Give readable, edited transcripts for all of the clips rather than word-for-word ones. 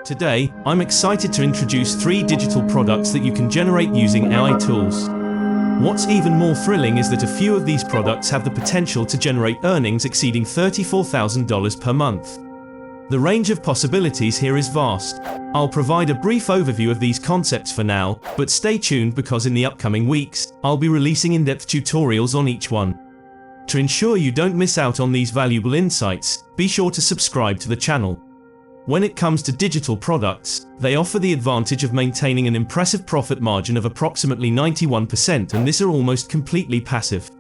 Today, I'm excited to introduce 3 digital products that you can generate using AI tools. What's even more thrilling is that a few of these products have the potential to generate earnings exceeding $34,000 per month. The range of possibilities here is vast. I'll provide a brief overview of these concepts for now, but stay tuned because in the upcoming weeks, I'll be releasing in-depth tutorials on each one. To ensure you don't miss out on these valuable insights, be sure to subscribe to the channel. When it comes to digital products, they offer the advantage of maintaining an impressive profit margin of approximately 91%, and this are almost completely passive.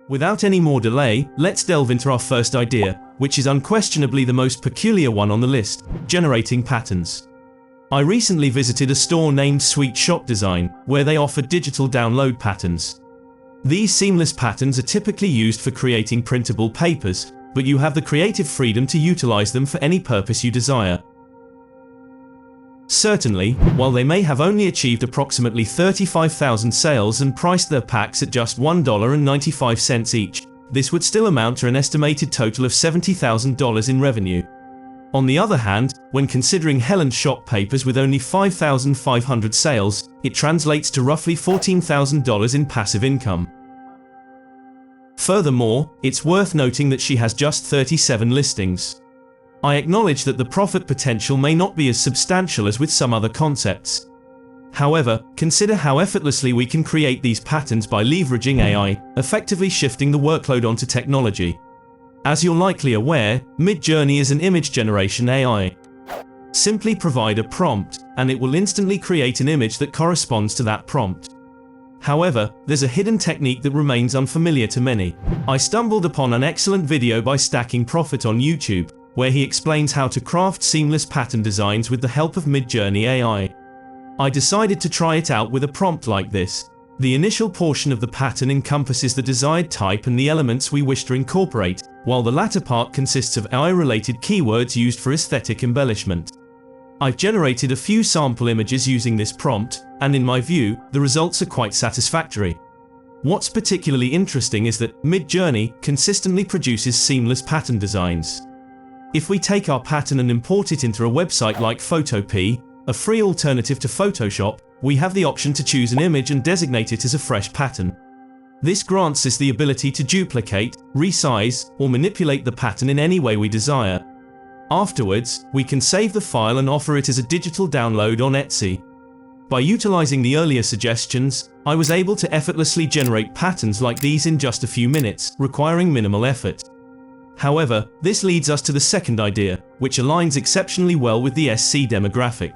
Without any more delay, let's delve into our first idea, which is unquestionably the most peculiar one on the list: generating patterns. I recently visited a store named Sweet Shop Design, where they offer digital download patterns. These seamless patterns are typically used for creating printable papers, but you have the creative freedom to utilize them for any purpose you desire. Certainly, while they may have only achieved approximately 35,000 sales and priced their packs at just $1.95 each, this would still amount to an estimated total of $70,000 in revenue. On the other hand, when considering Helen's shop papers with only 5,500 sales, it translates to roughly $14,000 in passive income. Furthermore, it's worth noting that she has just 37 listings. I acknowledge that the profit potential may not be as substantial as with some other concepts. However, consider how effortlessly we can create these patterns by leveraging AI, effectively shifting the workload onto technology. As you're likely aware, Midjourney is an image generation AI. Simply provide a prompt, and it will instantly create an image that corresponds to that prompt. However, there's a hidden technique that remains unfamiliar to many. I stumbled upon an excellent video by Stacking Profit on YouTube, where he explains how to craft seamless pattern designs with the help of Midjourney AI. I decided to try it out with a prompt like this. The initial portion of the pattern encompasses the desired type and the elements we wish to incorporate, while the latter part consists of AI-related keywords used for aesthetic embellishment. I've generated a few sample images using this prompt, and in my view, the results are quite satisfactory. What's particularly interesting is that Midjourney consistently produces seamless pattern designs. If we take our pattern and import it into a website like Photopea, a free alternative to Photoshop, we have the option to choose an image and designate it as a fresh pattern. This grants us the ability to duplicate, resize, or manipulate the pattern in any way we desire. Afterwards, we can save the file and offer it as a digital download on Etsy. By utilizing the earlier suggestions, I was able to effortlessly generate patterns like these in just a few minutes, requiring minimal effort. However, this leads us to the second idea, which aligns exceptionally well with the SC demographic.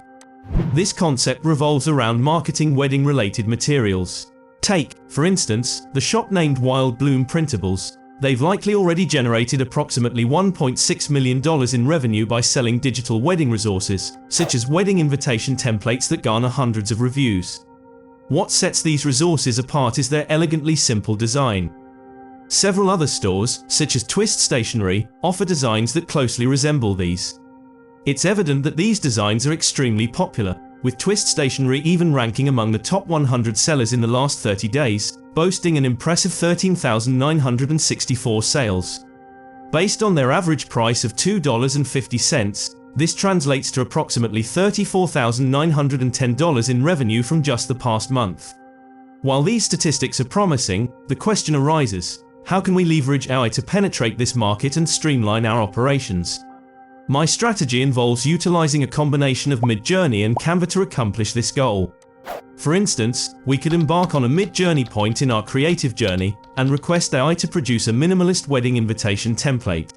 This concept revolves around marketing wedding-related materials. Take, for instance, the shop named Wild Bloom Printables. They've likely already generated approximately $1.6 million in revenue by selling digital wedding resources, such as wedding invitation templates that garner hundreds of reviews. What sets these resources apart is their elegantly simple design. Several other stores, such as Twist Stationery, offer designs that closely resemble these. It's evident that these designs are extremely popular, with Twist Stationery even ranking among the top 100 sellers in the last 30 days, boasting an impressive 13,964 sales. Based on their average price of $2.50, this translates to approximately $34,910 in revenue from just the past month. While these statistics are promising, the question arises: how can we leverage AI to penetrate this market and streamline our operations? My strategy involves utilizing a combination of Midjourney and Canva to accomplish this goal. For instance, we could embark on a Midjourney point in our creative journey and request AI to produce a minimalist wedding invitation template.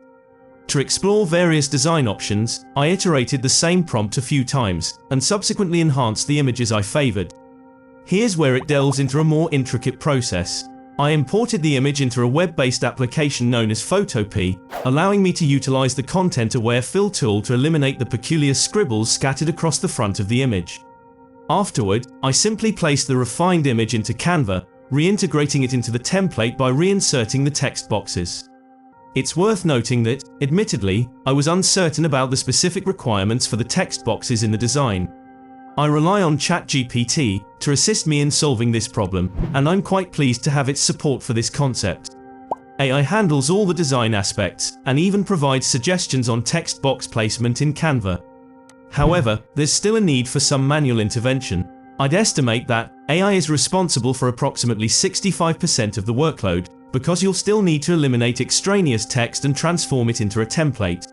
To explore various design options, I iterated the same prompt a few times and subsequently enhanced the images I favored. Here's where it delves into a more intricate process. I imported the image into a web-based application known as Photopea, allowing me to utilize the content-aware fill tool to eliminate the peculiar scribbles scattered across the front of the image. Afterward, I simply placed the refined image into Canva, reintegrating it into the template by reinserting the text boxes. It's worth noting that, admittedly, I was uncertain about the specific requirements for the text boxes in the design. I rely on ChatGPT to assist me in solving this problem, and I'm quite pleased to have its support for this concept. AI handles all the design aspects, and even provides suggestions on text box placement in Canva. However, there's still a need for some manual intervention. I'd estimate that AI is responsible for approximately 65% of the workload, because you'll still need to eliminate extraneous text and transform it into a template.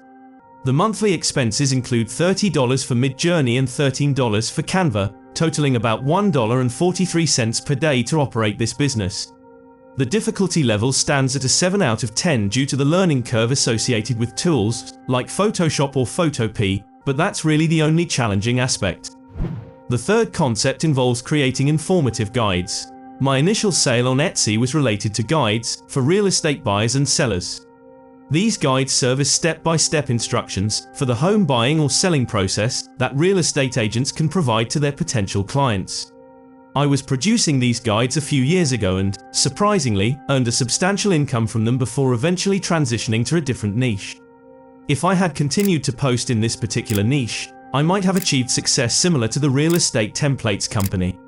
The monthly expenses include $30 for Midjourney and $13 for Canva, totaling about $1.43 per day to operate this business. The difficulty level stands at a 7 out of 10 due to the learning curve associated with tools like Photoshop or Photopea, but that's really the only challenging aspect. The third concept involves creating informative guides. My initial sale on Etsy was related to guides for real estate buyers and sellers. These guides serve as step-by-step instructions for the home buying or selling process that real estate agents can provide to their potential clients. I was producing these guides a few years ago and, surprisingly, earned a substantial income from them before eventually transitioning to a different niche. If I had continued to post in this particular niche, I might have achieved success similar to the real estate templates company.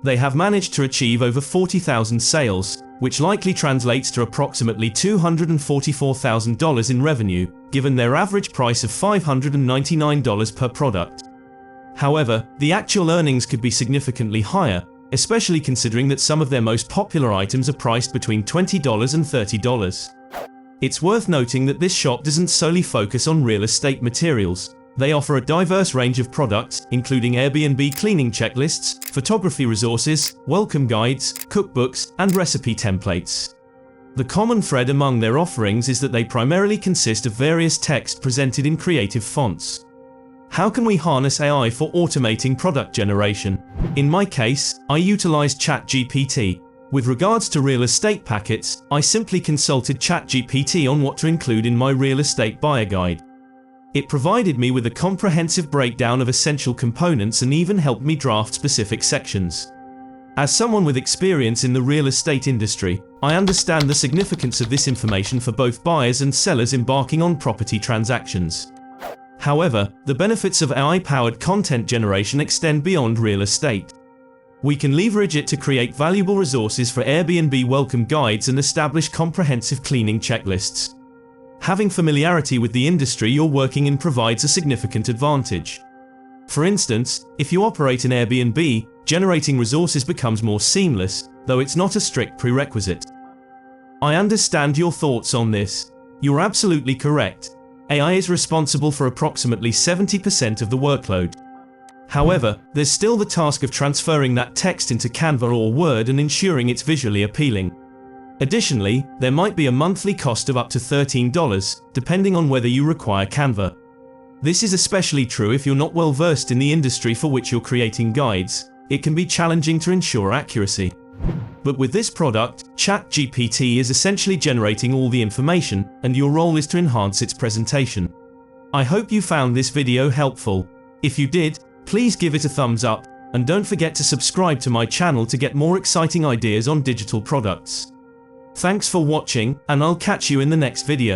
They have managed to achieve over 40,000 sales, which likely translates to approximately $244,000 in revenue, given their average price of $599 per product. However, the actual earnings could be significantly higher, especially considering that some of their most popular items are priced between $20 and $30. It's worth noting that this shop doesn't solely focus on real estate materials. They offer a diverse range of products, including Airbnb cleaning checklists, photography resources, welcome guides, cookbooks, and recipe templates. The common thread among their offerings is that they primarily consist of various text presented in creative fonts. How can we harness AI for automating product generation? In my case, I utilized ChatGPT. With regards to real estate packets, I simply consulted ChatGPT on what to include in my real estate buyer guide. It provided me with a comprehensive breakdown of essential components and even helped me draft specific sections. As someone with experience in the real estate industry, I understand the significance of this information for both buyers and sellers embarking on property transactions. However, the benefits of AI-powered content generation extend beyond real estate. We can leverage it to create valuable resources for Airbnb welcome guides and establish comprehensive cleaning checklists. Having familiarity with the industry you're working in provides a significant advantage. For instance, if you operate an Airbnb, generating resources becomes more seamless, though it's not a strict prerequisite. I understand your thoughts on this. You're absolutely correct. AI is responsible for approximately 70% of the workload. However, there's still the task of transferring that text into Canva or Word and ensuring it's visually appealing. Additionally, there might be a monthly cost of up to $13, depending on whether you require Canva. This is especially true if you're not well versed in the industry for which you're creating guides. It can be challenging to ensure accuracy. But with this product, ChatGPT is essentially generating all the information, and your role is to enhance its presentation. I hope you found this video helpful. If you did, please give it a thumbs up, and don't forget to subscribe to my channel to get more exciting ideas on digital products. Thanks for watching, and I'll catch you in the next video.